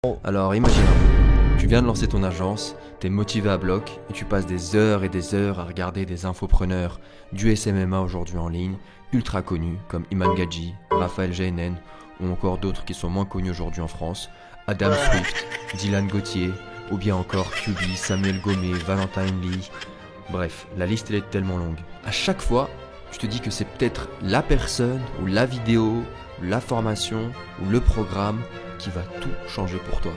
Alors imagine un peu, tu viens de lancer ton agence, t'es motivé à bloc et tu passes des heures et des heures à regarder des infopreneurs du SMMA aujourd'hui en ligne, ultra connus comme Iman Gadzhi, Raphaël GNN ou encore d'autres qui sont moins connus aujourd'hui en France, Adam Swift, Dylan Gauthier ou bien encore QB, Samuel Gomez, Valentine Lee. Bref, la liste elle est tellement longue. À chaque fois, tu te dis que c'est peut-être la personne ou la vidéo, la formation ou le programme qui va tout changer pour toi.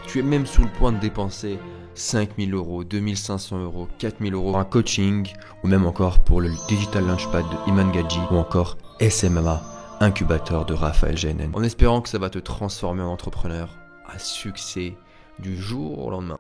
Tu es même sur le point de dépenser 5000 euros, 2500 euros, 4000 euros pour un coaching ou même encore pour le Digital Launchpad de Iman Gadzhi ou encore SMMA, incubateur de Raphaël GNN. En espérant que ça va te transformer en entrepreneur à succès du jour au lendemain.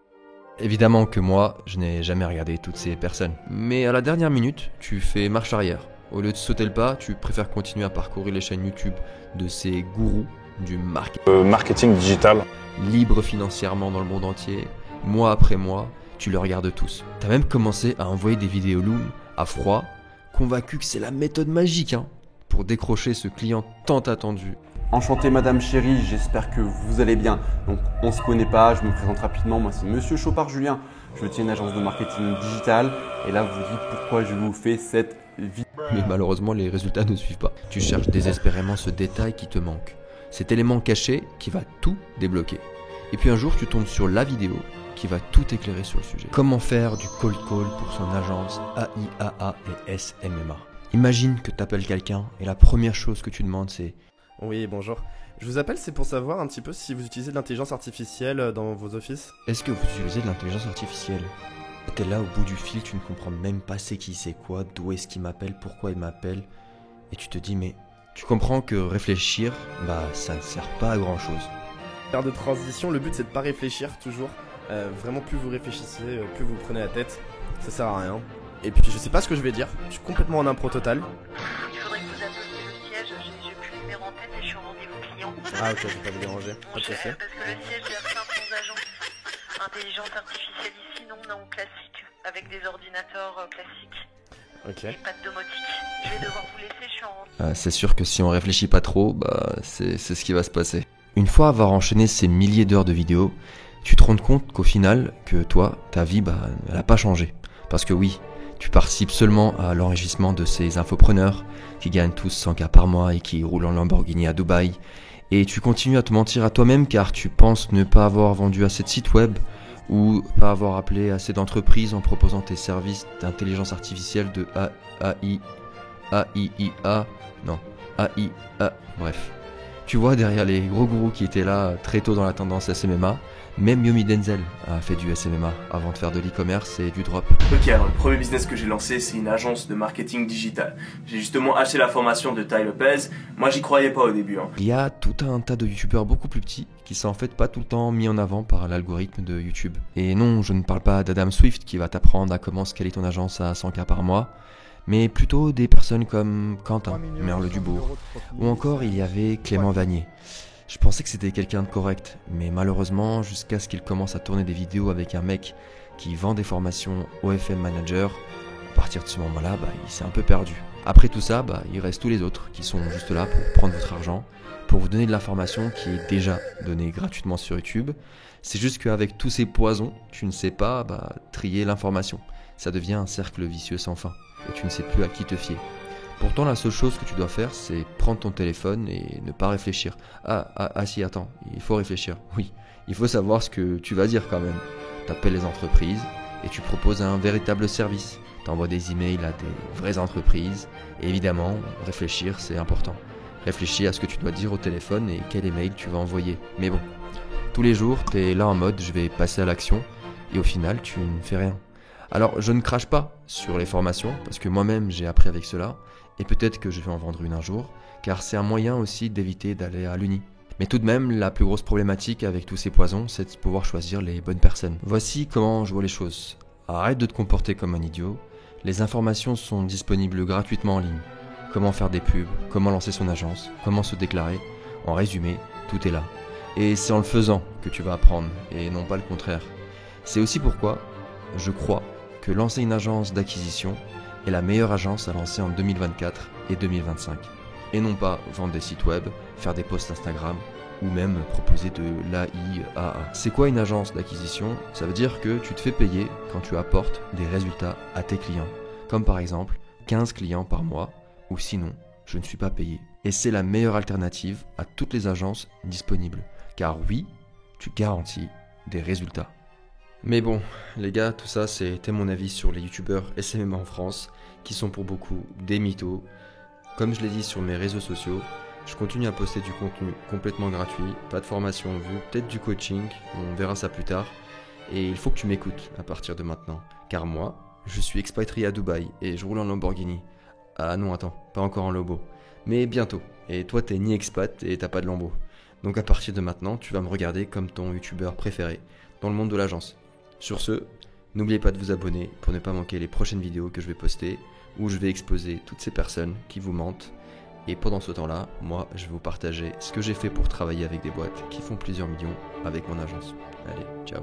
Évidemment que moi, je n'ai jamais regardé toutes ces personnes. Mais à la dernière minute, tu fais marche arrière. Au lieu de sauter le pas, tu préfères continuer à parcourir les chaînes YouTube de ces gourous du marketing digital. Libres financièrement dans le monde entier, mois après mois, tu le regardes tous. T'as même commencé à envoyer des vidéos Loom à froid, convaincu que c'est la méthode magique pour décrocher ce client tant attendu. Enchanté Madame Chérie, j'espère que vous allez bien. Donc on se connaît pas, je me présente rapidement, moi c'est Monsieur Chopard Julien. Je tiens une agence de marketing digital et là vous dites pourquoi je vous fais cette vidéo. Mais malheureusement les résultats ne suivent pas. Tu cherches désespérément ce détail qui te manque. Cet élément caché qui va tout débloquer. Et puis un jour, tu tombes sur la vidéo qui va tout éclairer sur le sujet. Comment faire du cold call pour son agence AIAA et SMMA. Imagine que tu appelles quelqu'un et la première chose que tu demandes c'est « Oui, bonjour. Je vous appelle, c'est pour savoir un petit peu si vous utilisez de l'intelligence artificielle dans vos offices. Est-ce que vous utilisez de l'intelligence artificielle ?» T'es là au bout du fil, tu ne comprends même pas c'est qui, c'est quoi, d'où est-ce qu'il m'appelle, pourquoi il m'appelle. Et tu te dis mais... Tu comprends que réfléchir, ça ne sert pas à grand chose. Faire de transition, le but c'est de pas réfléchir toujours. Vraiment plus vous réfléchissez, plus vous prenez la tête, ça sert à rien. Et puis je sais pas ce que je vais dire, je suis complètement en impro total. Il faudrait que vous appeliez le siège, j'ai plus le numéro en tête et je suis en rendez-vous client. Ah ok, je vais pas vous déranger, pas de soucis. Parce que le siège gère plein de bons agents. Intelligence artificielle ici, non classique, avec des ordinateurs classiques. Ok. Et pas de domotique. Je vais devoir vous laisser, je suis en... C'est sûr que si on réfléchit pas trop, c'est ce qui va se passer. Une fois avoir enchaîné ces milliers d'heures de vidéos, tu te rends compte qu'au final, que toi, ta vie, elle n'a pas changé. Parce que oui, tu participes seulement à l'enrichissement de ces infopreneurs qui gagnent tous 100K par mois et qui roulent en Lamborghini à Dubaï. Et tu continues à te mentir à toi-même car tu penses ne pas avoir vendu assez de sites web ou pas avoir appelé assez d'entreprises en proposant tes services d'intelligence artificielle de AIA, bref. Tu vois, derrière les gros gourous qui étaient là très tôt dans la tendance SMMA, même Yomi Denzel a fait du SMMA avant de faire de l'e-commerce et du drop. Ok, alors le premier business que j'ai lancé, c'est une agence de marketing digital. J'ai justement acheté la formation de Ty Lopez. Moi, j'y croyais pas au début. Il y a tout un tas de youtubeurs beaucoup plus petits qui sont en fait pas tout le temps mis en avant par l'algorithme de YouTube. Et non, je ne parle pas d'Adam Swift qui va t'apprendre à comment scaler ton agence à 100K par mois, mais plutôt des personnes comme Quentin, Merle Dubourg, ou encore il y avait Clément Vanier. Je pensais que c'était quelqu'un de correct, mais malheureusement, jusqu'à ce qu'il commence à tourner des vidéos avec un mec qui vend des formations OFM Manager, à partir de ce moment-là, il s'est un peu perdu. Après tout ça, il reste tous les autres qui sont juste là pour prendre votre argent, pour vous donner de l'information qui est déjà donnée gratuitement sur YouTube. C'est juste qu'avec tous ces poisons, tu ne sais pas trier l'information. Ça devient un cercle vicieux sans fin, et tu ne sais plus à qui te fier. Pourtant, la seule chose que tu dois faire, c'est prendre ton téléphone et ne pas réfléchir. Si, attends, il faut réfléchir. Oui, il faut savoir ce que tu vas dire quand même. Tu appelles les entreprises et tu proposes un véritable service. Tu envoies des emails à des vraies entreprises. Et évidemment, réfléchir, c'est important. Réfléchis à ce que tu dois dire au téléphone et quel email tu vas envoyer. Mais bon, tous les jours, tu es là en mode je vais passer à l'action et au final, tu ne fais rien. Alors, je ne crache pas sur les formations parce que moi-même, j'ai appris avec cela. Et peut-être que je vais en vendre une un jour, car c'est un moyen aussi d'éviter d'aller à l'uni. Mais tout de même, la plus grosse problématique avec tous ces poisons, c'est de pouvoir choisir les bonnes personnes. Voici comment je vois les choses. Arrête de te comporter comme un idiot. Les informations sont disponibles gratuitement en ligne. Comment faire des pubs, comment lancer son agence, comment se déclarer. En résumé, tout est là. Et c'est en le faisant que tu vas apprendre, et non pas le contraire. C'est aussi pourquoi je crois que lancer une agence d'acquisition est la meilleure agence à lancer en 2024 et 2025. Et non pas vendre des sites web, faire des posts Instagram ou même proposer de l'AIAA. C'est quoi une agence d'acquisition? Ça veut dire que tu te fais payer quand tu apportes des résultats à tes clients, comme par exemple 15 clients par mois, ou sinon, je ne suis pas payé. Et c'est la meilleure alternative à toutes les agences disponibles, car oui, tu garantis des résultats. Mais bon, les gars, tout ça c'était mon avis sur les youtubeurs SMM en France, qui sont pour beaucoup des mythos. Comme je l'ai dit sur mes réseaux sociaux, je continue à poster du contenu complètement gratuit, pas de formation en vue, peut-être du coaching, on verra ça plus tard. Et il faut que tu m'écoutes à partir de maintenant, car moi, je suis expatrié à Dubaï et je roule en Lamborghini. Ah non, attends, pas encore en Lobo, mais bientôt. Et toi t'es ni expat et t'as pas de Lambo. Donc à partir de maintenant, tu vas me regarder comme ton youtubeur préféré dans le monde de l'agence. Sur ce, n'oubliez pas de vous abonner pour ne pas manquer les prochaines vidéos que je vais poster, où je vais exposer toutes ces personnes qui vous mentent. Et pendant ce temps-là, moi, je vais vous partager ce que j'ai fait pour travailler avec des boîtes qui font plusieurs millions avec mon agence. Allez, ciao.